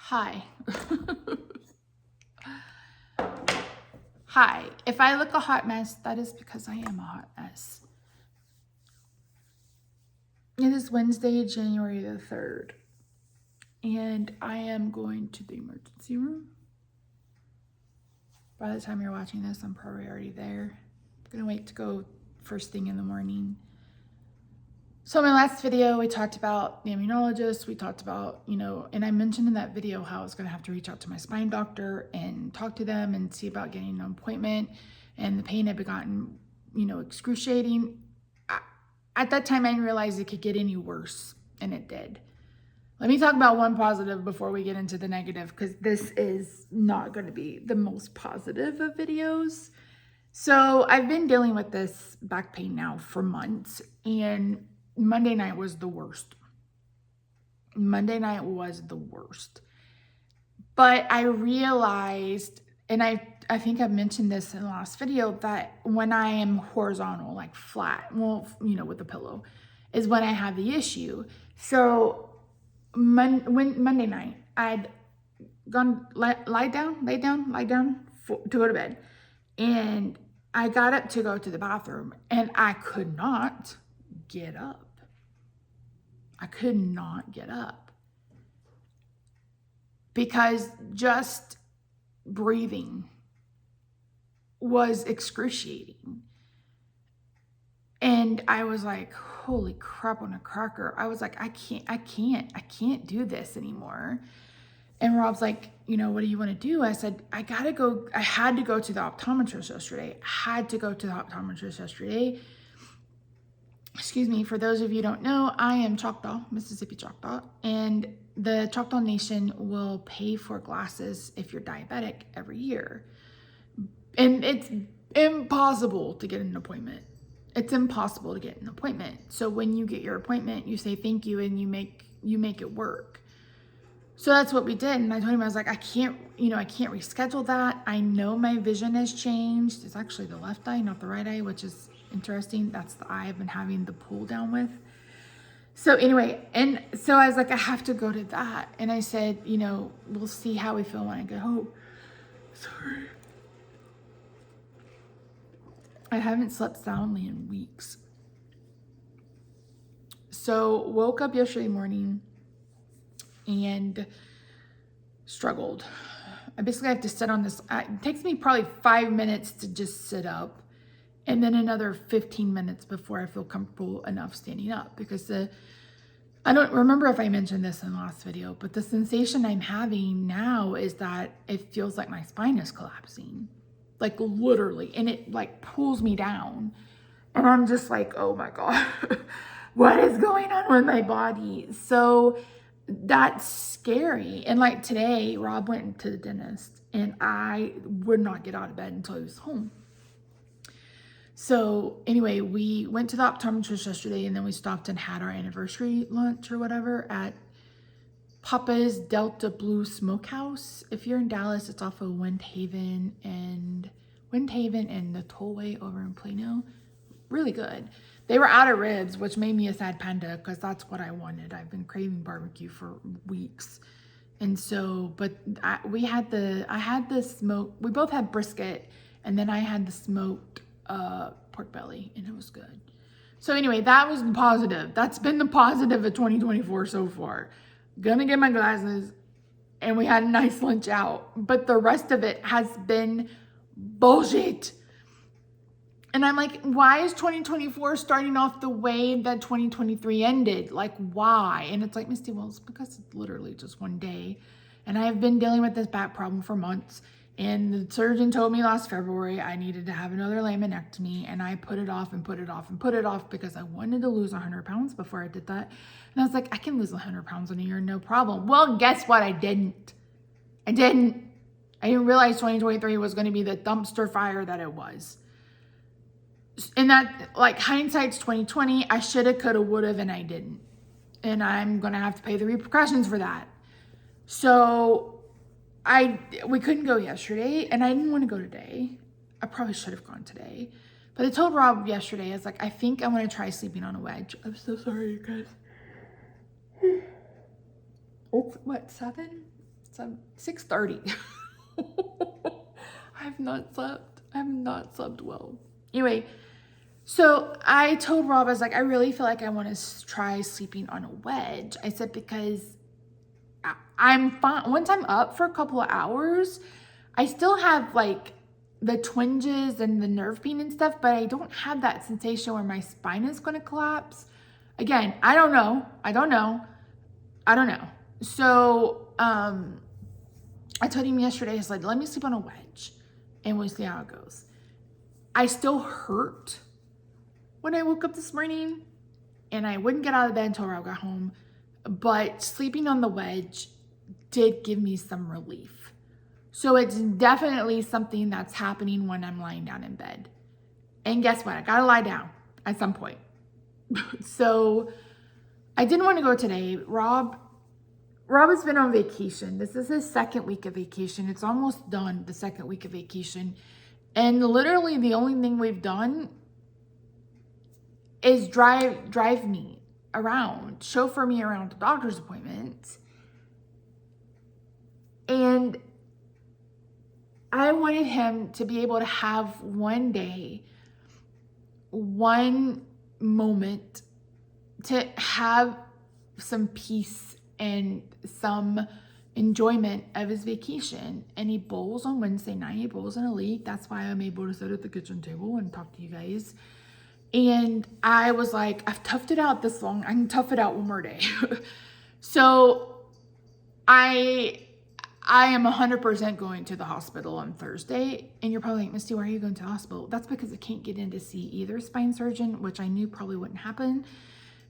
Hi. Hi. If I look a hot mess, that is because I am a hot mess. It is Wednesday, January the 3rd, and I am going to the emergency room. By the time you're watching this, I'm probably already there. I'm gonna wait to go first thing in the morning. So in my last video, we talked about the immunologist. We talked about, and I mentioned in that video how I was going to have to reach out to my spine doctor and talk to them and see about getting an appointment. And the pain had gotten, excruciating. At that time, I didn't realize it could get any worse, and it did. Let me talk about one positive before we get into the negative, because this is not going to be the most positive of videos. So I've been dealing with this back pain now for months, and Monday night was the worst. Monday night was the worst. But I realized, and I think I've mentioned this in the last video, that when I am horizontal, like flat, with the pillow, is when I have the issue. So Monday night, I'd gone lie down to go to bed. And I got up to go to the bathroom, and I could not get up. I could not get up because just breathing was excruciating. And I was like, holy crap on a cracker. I was like, I can't do this anymore. And Rob's like, what do you want to do? I said, I had to go to the optometrist yesterday. Excuse me, for those of you who don't know, I am Choctaw, Mississippi Choctaw, and the Choctaw Nation will pay for glasses if you're diabetic every year. And it's impossible to get an appointment. It's impossible to get an appointment. So when you get your appointment, you say thank you and you make it work. So that's what we did. And I told him, I was like, I can't reschedule that. I know my vision has changed. It's actually the left eye, not the right eye, which is interesting. That's the eye I've been having the pull down with. So anyway, and so I was like, I have to go to that. And I said, we'll see how we feel when I get home. Sorry. I haven't slept soundly in weeks. So woke up yesterday morning and struggled. I basically have to sit on this. It takes me probably 5 minutes to just sit up, and then another 15 minutes before I feel comfortable enough standing up, because I don't remember if I mentioned this in the last video, but the sensation I'm having now is that it feels like my spine is collapsing, like literally, and it like pulls me down. And I'm just like, oh my God, what is going on with my body? So that's scary. And like today, Rob went to the dentist, and I would not get out of bed until he was home. So anyway, we went to the optometrist yesterday, and then we stopped and had our anniversary lunch or whatever at Papa's Delta Blue Smokehouse. If you're in Dallas, it's off of Windhaven and the Tollway over in Plano. Really good. They were out of ribs, which made me a sad panda, because that's what I wanted. I've been craving barbecue for weeks. And so, but I had the smoked, we both had brisket, and then I had the smoked pork belly, and it was good. So anyway, that was positive. That's been the positive of 2024 so far. Gonna get my glasses, and we had a nice lunch out. But the rest of it has been bullshit. And I'm like, why is 2024 starting off the way that 2023 ended? Like, why? And it's like, Misty, well, it's because it's literally just one day. And I have been dealing with this back problem for months. And the surgeon told me last February I needed to have another laminectomy. And I put it off and put it off and put it off because I wanted to lose 100 pounds before I did that. And I was like, I can lose 100 pounds in a year, no problem. Well, guess what? I didn't. I didn't realize 2023 was going to be the dumpster fire that it was. And that, like, hindsight's 2020. I shoulda, coulda, woulda, and I didn't. And I'm gonna have to pay the repercussions for that. So we couldn't go yesterday, and I didn't want to go today. I probably should have gone today. But I told Rob yesterday, I was like, I think I'm gonna try sleeping on a wedge. I'm so sorry, you guys. It's what, 7? 6:30. I've not slept well. Anyway, so I told Rob, I was like, I really feel like I want to try sleeping on a wedge. I said, because I'm fine. Once I'm up for a couple of hours, I still have like the twinges and the nerve pain and stuff, but I don't have that sensation where my spine is going to collapse. Again, I don't know. So, I told him yesterday, I was like, let me sleep on a wedge and we'll see how it goes. I still hurt when I woke up this morning, and I wouldn't get out of bed until I got home, but sleeping on the wedge did give me some relief. So it's definitely something that's happening when I'm lying down in bed. And guess what? I gotta lie down at some point. So I didn't want to go today. Rob has been on vacation. This is his second week of vacation. It's almost done, the second week of vacation. And literally the only thing we've done is drive me around, chauffeur me around to doctor's appointments. And I wanted him to be able to have one day, one moment to have some peace and some enjoyment of his vacation. And he bowls on Wednesday night. He bowls in a league. That's why I'm able to sit at the kitchen table and talk to you guys. And I was like, I've toughed it out this long. I can tough it out one more day. So I am 100% going to the hospital on Thursday. And you're probably like, Misty, why are you going to the hospital? That's because I can't get in to see either spine surgeon, which I knew probably wouldn't happen.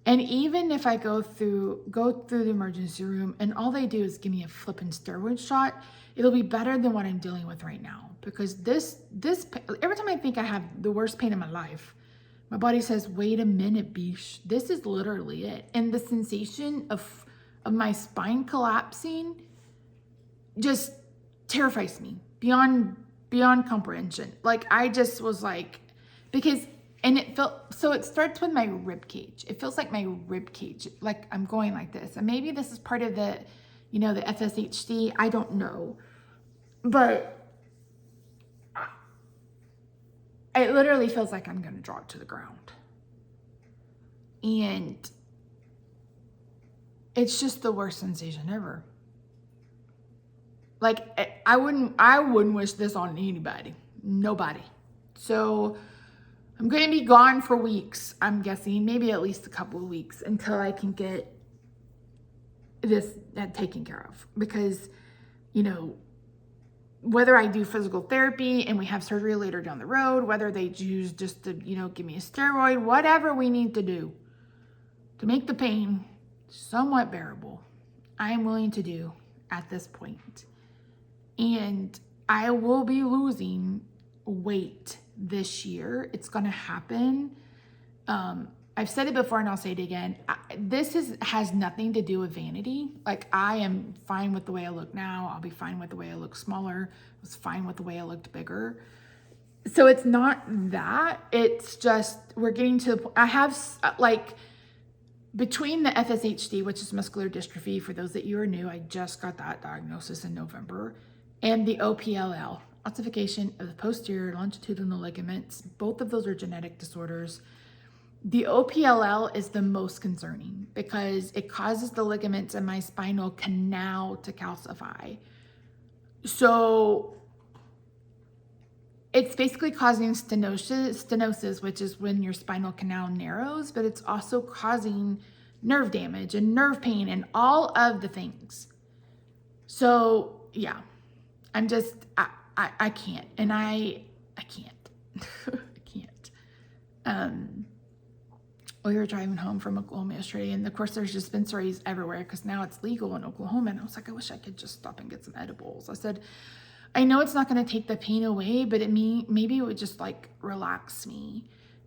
And even if I go through the emergency room and all they do is give me a flipping steroid shot, it'll be better than what I'm dealing with right now. Because this every time I think I have the worst pain in my life, my body says, wait a minute, bish. This is literally it. And the sensation of my spine collapsing just terrifies me beyond comprehension. Like, I just was like, because, and it felt, so it starts with my rib cage. It feels like my rib cage, like I'm going like this. And maybe this is part of the, the FSHD. I don't know. But it literally feels like I'm going to drop to the ground. And it's just the worst sensation ever. Like, I wouldn't wish this on anybody. Nobody. So I'm going to be gone for weeks, I'm guessing, maybe at least a couple of weeks until I can get this taken care of. Because, whether I do physical therapy and we have surgery later down the road, whether they choose just to, give me a steroid, whatever we need to do to make the pain somewhat bearable, I am willing to do at this point. And I will be losing weight this year. It's going to happen. I've said it before and I'll say it again. This has nothing to do with vanity. Like, I am fine with the way I look now. I'll be fine with the way I look smaller. I was fine with the way I looked bigger. So it's not that. It's just, we're getting to the point. I have, like, between the FSHD, which is muscular dystrophy, for those that you are new, I just got that diagnosis in November, and the OPLL, ossification of the posterior longitudinal ligaments. Both of those are genetic disorders. The OPLL is the most concerning because it causes the ligaments in my spinal canal to calcify. So it's basically causing stenosis, which is when your spinal canal narrows, but it's also causing nerve damage and nerve pain and all of the things. So yeah, I'm just, I can't, and I can't, I can't. We were driving home from Oklahoma yesterday, and of course there's dispensaries everywhere because now it's legal in Oklahoma. And I was like, I wish I could just stop and get some edibles. I said, I know it's not going to take the pain away, but maybe it would just like relax me.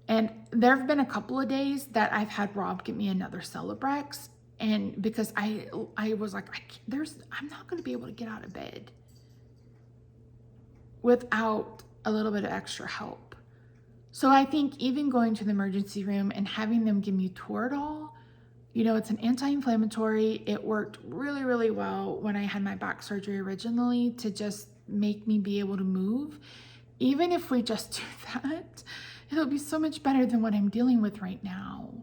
And there have been a couple of days that I've had Rob get me another Celebrex, and because I was like, I'm not going to be able to get out of bed without a little bit of extra help. So I think even going to the emergency room and having them give me Toradol You know, it's an anti-inflammatory. It worked really, really well when I had my back surgery originally to just make me be able to move. Even if we just do that, it'll be so much better than what I'm dealing with right now.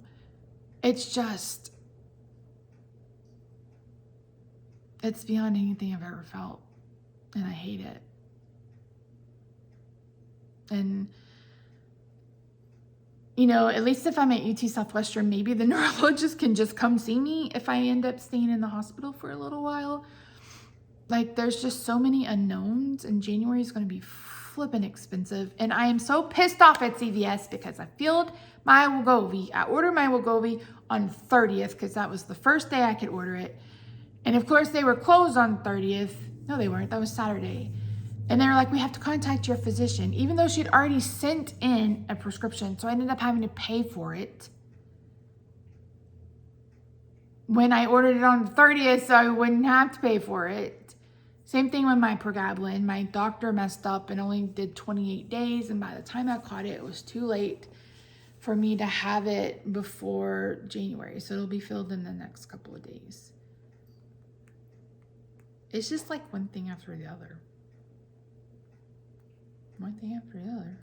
It's just, it's beyond anything I've ever felt, and I hate it. And you know, at least if I'm at UT Southwestern, maybe the neurologist can just come see me if I end up staying in the hospital for a little while. Like, there's just so many unknowns, and January is going to be flippin' expensive. And I am so pissed off at CVS because I filled my Wegovy. I ordered my Wegovy on 30th because that was the first day I could order it. And of course, they were closed on 30th. No, they weren't. That was Saturday. And they were like, we have to contact your physician, even though she'd already sent in a prescription. So I ended up having to pay for it when I ordered it on the 30th, so I wouldn't have to pay for it. Same thing with my pregabalin. My doctor messed up and only did 28 days. And by the time I caught it, it was too late for me to have it before January. So it'll be filled in the next couple of days. It's just like one thing after the other. One thing after the other.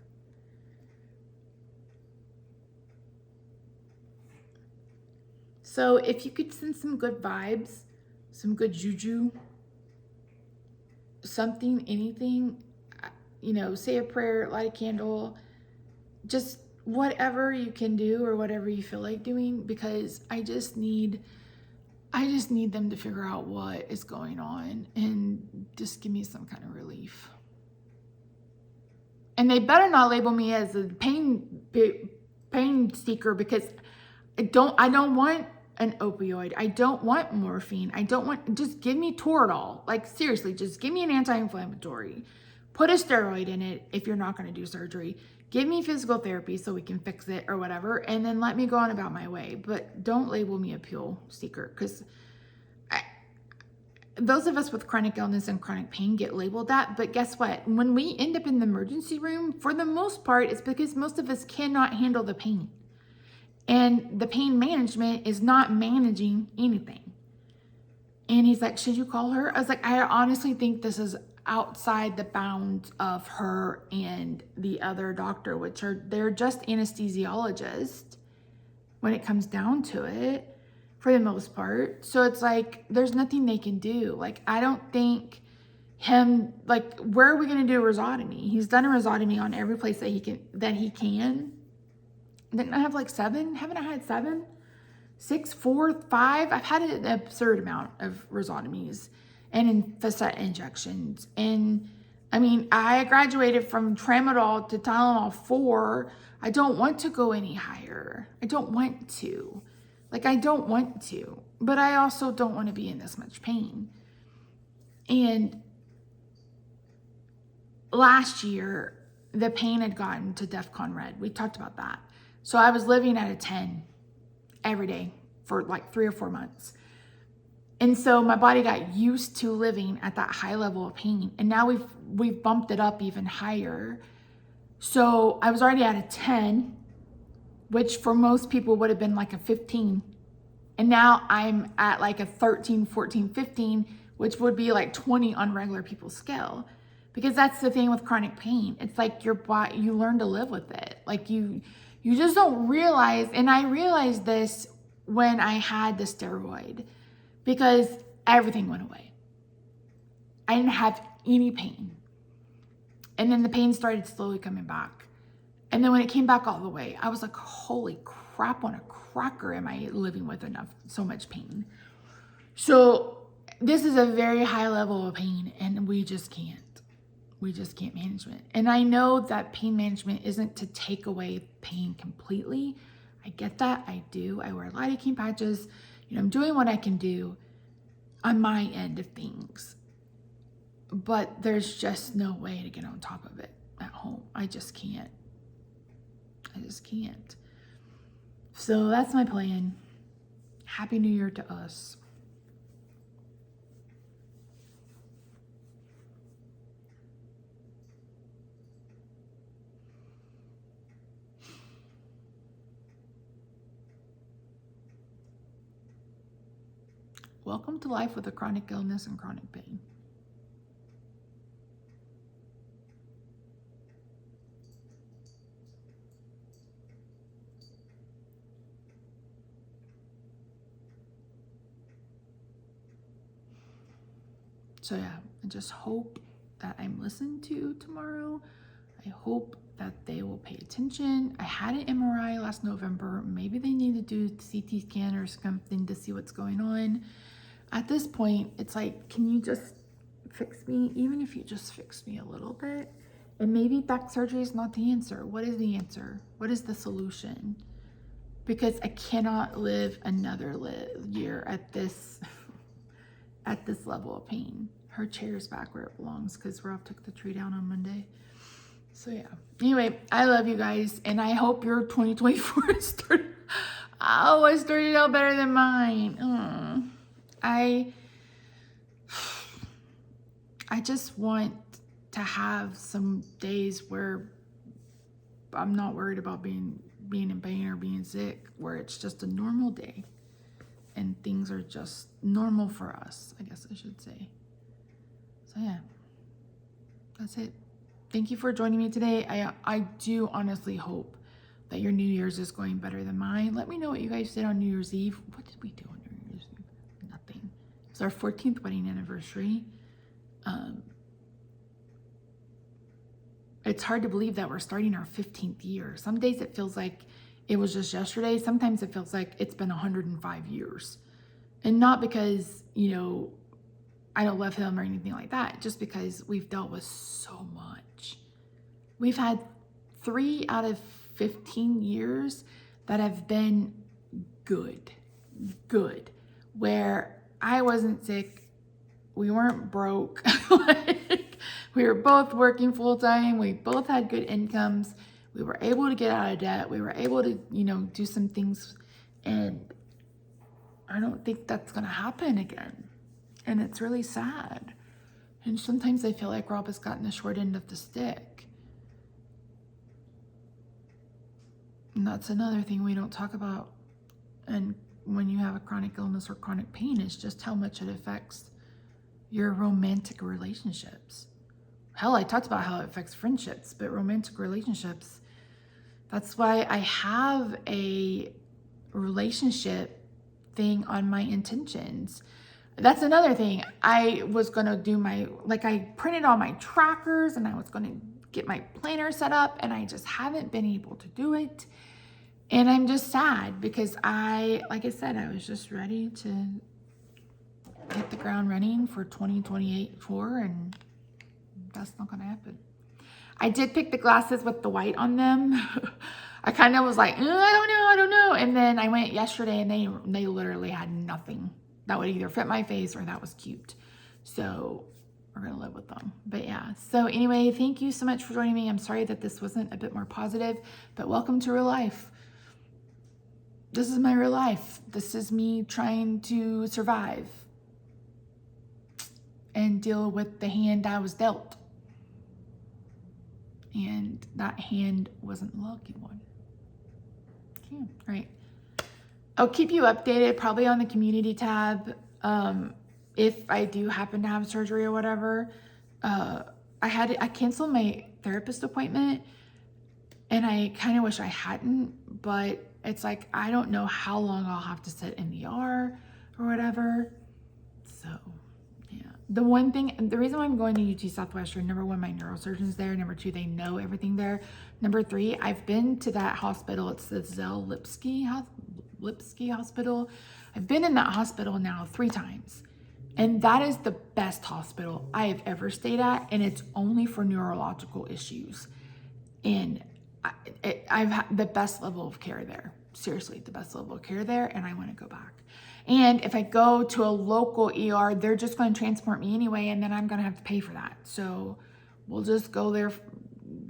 So if you could send some good vibes, some good juju, something, anything, you know, say a prayer, light a candle, just whatever you can do or whatever you feel like doing, because I just need them to figure out what is going on and just give me some kind of relief. And they better not label me as a pain seeker, because I don't want an opioid. I don't want morphine. Just give me Toradol. Like, seriously, just give me an anti-inflammatory. Put a steroid in it if you're not going to do surgery. Give me physical therapy so we can fix it or whatever, and then let me go on about my way. But don't label me a pill seeker, because those of us with chronic illness and chronic pain get labeled that. But guess what? When we end up in the emergency room, for the most part, it's because most of us cannot handle the pain. And the pain management is not managing anything. And he's like, should you call her? I was like, I honestly think this is outside the bounds of her and the other doctor, they're just anesthesiologists when it comes down to it, for the most part. So it's like, there's nothing they can do. Like, I don't think like, where are we going to do a rhizotomy? He's done a rhizotomy on every place that he can. Didn't I have like 7? Haven't I had 7? 6, 4, 5? I've had an absurd amount of rhizotomies and facet injections. And I mean, I graduated from Tramadol to Tylenol 4. I don't want to go any higher. I don't want to. Like, I don't want to. But I also don't want to be in this much pain. And last year, the pain had gotten to DEFCON red. We talked about that. So I was living at a 10 every day for like 3 or 4 months. And so my body got used to living at that high level of pain. And now we've bumped it up even higher. So I was already at a 10, which for most people would have been like a 15. And now I'm at like a 13, 14, 15, which would be like 20 on regular people's scale. Because that's the thing with chronic pain. It's like your body, you learn to live with it. Like you just don't realize, and I realized this when I had the steroid, because everything went away. I didn't have any pain. And then the pain started slowly coming back. And then when it came back all the way, I was like, holy crap on a cracker, am I living with so much pain? So this is a very high level of pain, and we just can't manage it. And I know that pain management isn't to take away pain completely. I get that, I do. I wear lidocaine patches. You know, I'm doing what I can do on my end of things. But there's just no way to get on top of it at home. I just can't. So that's my plan. Happy New Year to us. welcome to life with a chronic illness and chronic pain. So yeah, I just hope that I'm listened to tomorrow. I hope that they will pay attention. I had an MRI last November. Maybe they need to do a CT scan or something to see what's going on. At this point, it's like, can you just fix me? Even if you just fix me a little bit. And maybe back surgery is not the answer. What is the answer? What is the solution? Because I cannot live another year at this level of pain. Her chair is back where it belongs because Rob took the tree down on Monday. So yeah. Anyway, I love you guys, and I hope your 2024 started. Oh, it started out better than mine. I just want to have some days where I'm not worried about being in pain or being sick, where it's just a normal day and things are just normal for us, I guess I should say. So yeah, that's it. Thank you for joining me today. I do honestly hope that your New Year's is going better than mine. Let me know what you guys did on New Year's Eve. What did we do on New Year's Eve? Nothing. It's our 14th wedding anniversary. It's hard to believe that we're starting our 15th year. Some days it feels like it was just yesterday. Sometimes it feels like it's been 105 years. And not because, you know, I don't love him or anything like that, just because we've dealt with so much. We've had 3 out of 15 years that have been good, where I wasn't sick, we weren't broke, like, we were both working full time, we both had good incomes, we were able to get out of debt, we were able to, you know, do some things, and I don't think that's gonna happen again. And it's really sad. And sometimes I feel like Rob has gotten the short end of the stick. And that's another thing we don't talk about. And when you have a chronic illness or chronic pain, is just how much it affects your romantic relationships. Hell, I talked about how it affects friendships, but romantic relationships, that's why I have a relationship thing on my intentions. That's another thing. I was going to do I printed all my trackers and I was going to get my planner set up, and I just haven't been able to do it. And I'm just sad because like I said, I was just ready to hit the ground running for 2028 tour, and that's not going to happen. I did pick the glasses with the white on them. I kind of was like, I don't know. And then I went yesterday and they literally had nothing that would either fit my face or that was cute. So we're gonna live with them. But yeah, so anyway, thank you so much for joining me. I'm sorry that this wasn't a bit more positive, but welcome to real life. This is my real life. This is me trying to survive and deal with the hand I was dealt. And that hand wasn't the lucky one. Yeah, right. I'll keep you updated probably on the community tab. If I do happen to have surgery or whatever, I canceled my therapist appointment, and I kind of wish I hadn't, but it's like, I don't know how long I'll have to sit in the ER or whatever. So yeah, the reason why I'm going to UT Southwestern, number 1, my neurosurgeon's there. Number 2, they know everything there. Number 3, I've been to that hospital. It's the Zell Lipsky Hospital. I've been in that hospital now 3 times. And that is the best hospital I have ever stayed at. And it's only for neurological issues. And I've had the best level of care there. Seriously, the best level of care there. And I want to go back. And if I go to a local ER, they're just going to transport me anyway. And then I'm going to have to pay for that. So we'll just go there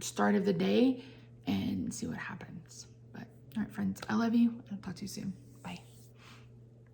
start of the day and see what happens. But all right, friends, I love you. I'll talk to you soon.